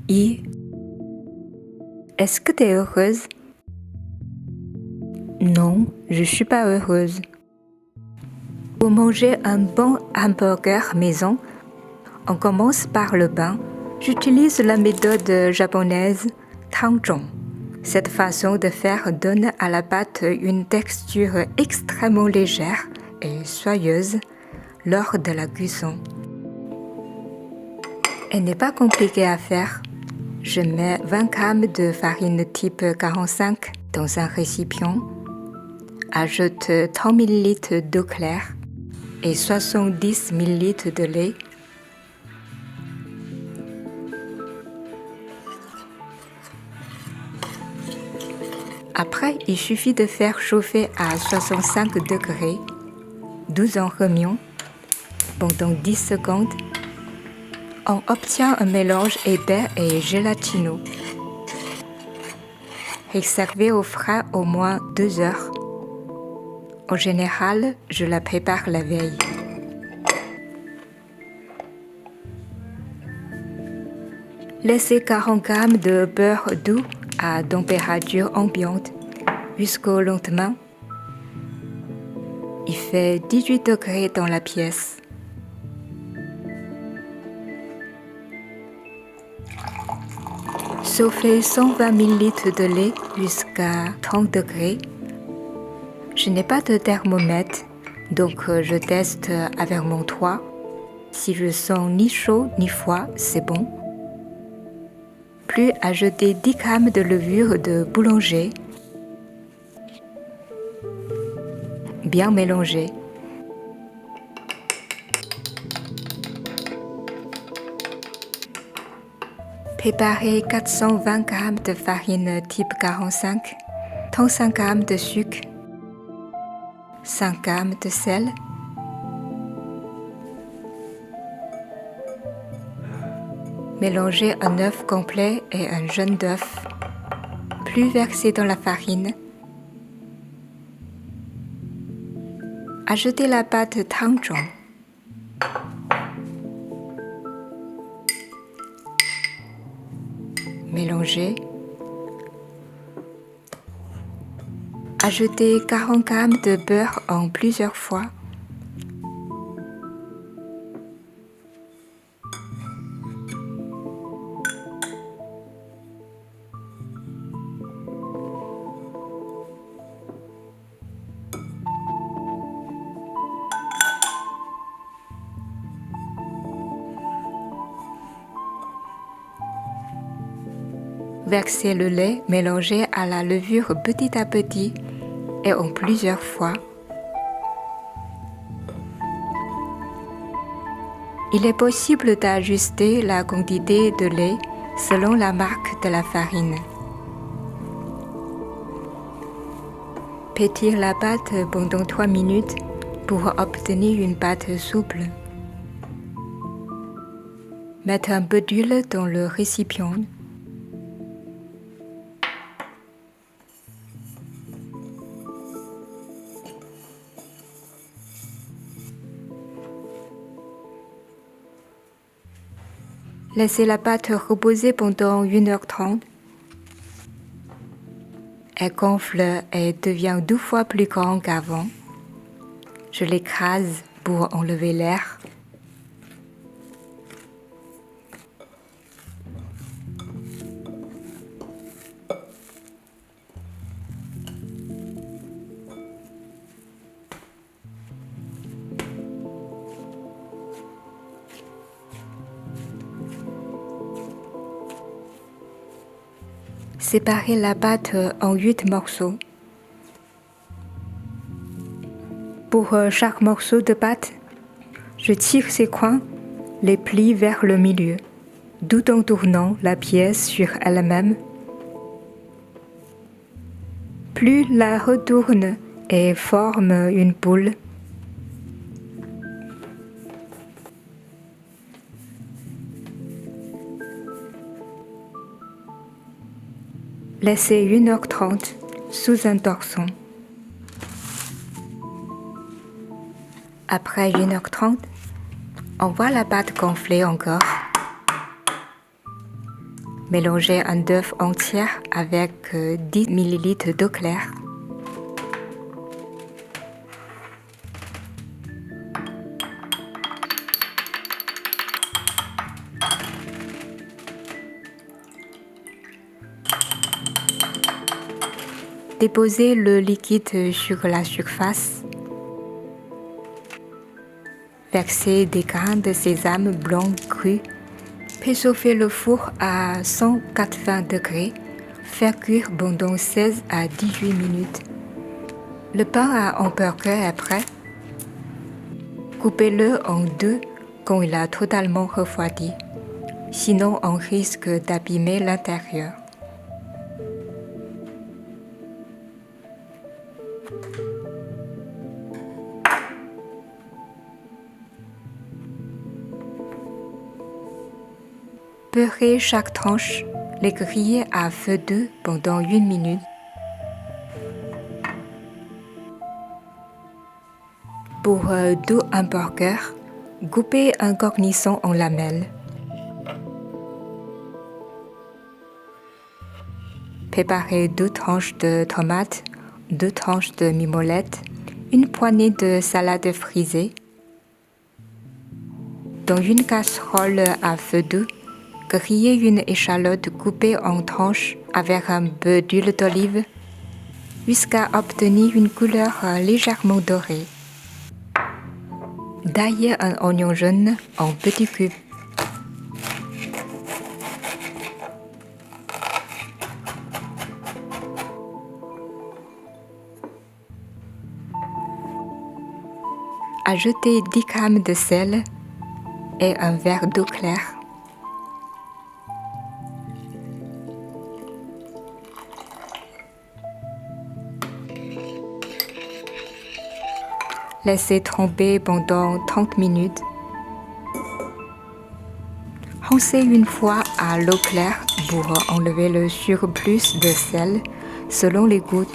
I. Est-ce que tu es heureuse? Non, je suis pas heureuse. Pour manger un bon hamburger maison, on commence par le bain. J'utilise la méthode japonaise Tangzhong. Cette façon de faire donne à la pâte une texture extrêmement légère et soyeuse lors de la cuisson. Elle n'est pas compliquée à faire. Je mets 20 g de farine type 45 dans un récipient. Ajoute 30 ml d'eau claire et 70 ml de lait. Après, il suffit de faire chauffer à 65 degrés, 12 en remuant, pendant 10 secondes. On obtient un mélange épais et gélatineux. Réservé au frais au moins 2 heures. En général, je la prépare la veille. Laissez 40 g de beurre doux à température ambiante jusqu'au lendemain. Il fait 18 degrés dans la pièce. Chauffez 120 ml de lait jusqu'à 30 degrés. Je n'ai pas de thermomètre, donc je teste avec mon doigt. Si je sens ni chaud ni froid, c'est bon. Puis ajoutez 10 g de levure de boulanger. Bien mélanger. Préparez 420 g de farine type 45, 35 g de sucre, 5 g de sel, mélangez un œuf complet et un jaune d'œuf, puis versez dans la farine. Ajoutez la pâte Tangzhong. Mélangez. Ajoutez 40 g de beurre en plusieurs fois. Versez le lait mélangé à la levure petit à petit et en plusieurs fois. Il est possible d'ajuster la quantité de lait selon la marque de la farine. Pétrir la pâte pendant 3 minutes pour obtenir une pâte souple. Mettez un peu d'huile dans le récipient. Laissez la pâte reposer pendant 1h30. Elle gonfle et devient 2 fois plus grande qu'avant. Je l'écrase pour enlever l'air. Séparez la pâte en 8 morceaux. Pour chaque morceau de pâte, je tire ses coins, les plie vers le milieu, tout en tournant la pièce sur elle-même. Puis la retourne et forme une boule. Laissez 1h30 sous un torchon. Après 1h30, on voit la pâte gonfler encore. Mélangez un œuf entier avec 10 ml d'eau claire. Déposez le liquide sur la surface. Versez des grains de sésame blanc cru. Préchauffez le four à 180 degrés. Faire cuire pendant 16 à 18 minutes. Le pain à hamburger est prêt. Coupez-le en deux quand il a totalement refroidi. Sinon, on risque d'abîmer l'intérieur. Beurrez chaque tranche, les griller à feu doux pendant 1 minute. Pour deux hamburgers, coupez un cornichon en lamelles. Préparez 2 tranches de tomates, 2 tranches de mimolette, une poignée de salade frisée. Dans une casserole à feu doux, grillez une échalote coupée en tranches avec un peu d'huile d'olive jusqu'à obtenir une couleur légèrement dorée. Taillez un oignon jaune en petits cubes. Ajoutez 10 g de sel et un verre d'eau claire. Laissez tremper pendant 30 minutes. Rincez une fois à l'eau claire pour enlever le surplus de sel selon les goûts.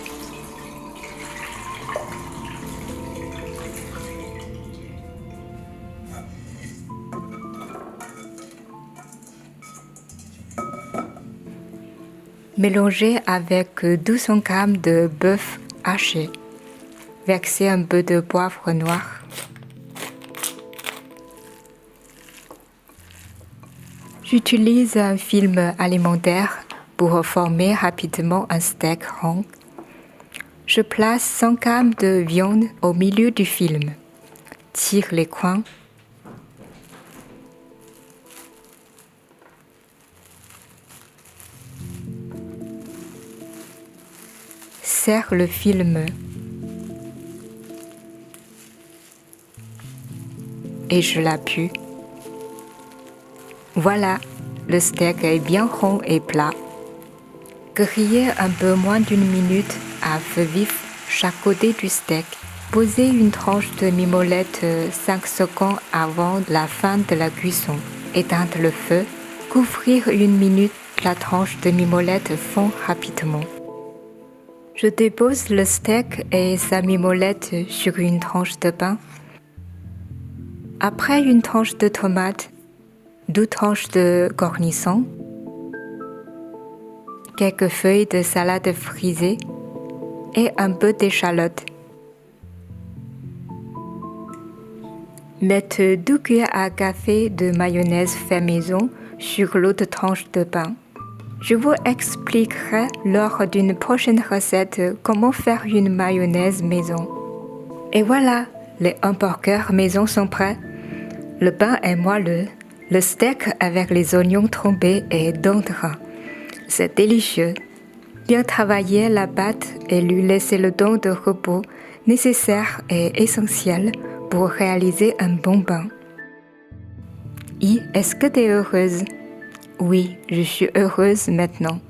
Mélangez avec 200 g de bœuf haché. Versez un peu de poivre noir. J'utilise un film alimentaire pour former rapidement un steak rond. Je place 100 g de viande au milieu du film. Tire les coins. Serre le film. Et je l'appuie. Voilà, le steak est bien rond et plat. Grillez un peu moins d'1 minute à feu vif chaque côté du steak. Posez une tranche de mimolette 5 secondes avant la fin de la cuisson. Éteindre le feu. Couvrir 1 minute, la tranche de mimolette fond rapidement. Je dépose le steak et sa mimolette sur une tranche de pain. Après une tranche de tomate, 2 tranches de cornichons, quelques feuilles de salade frisée et un peu d'échalote. Mettez 2 cuillères à café de mayonnaise fait maison sur l'autre tranche de pain. Je vous expliquerai lors d'une prochaine recette comment faire une mayonnaise maison. Et voilà, les hamburgers maison sont prêts. Le pain est moelleux, le steak avec les oignons trempés est tendre. C'est délicieux. Bien travailler la pâte et lui laisser le temps de repos nécessaire et essentiel pour réaliser un bon pain. Et est-ce que tu es heureuse? Oui, je suis heureuse maintenant.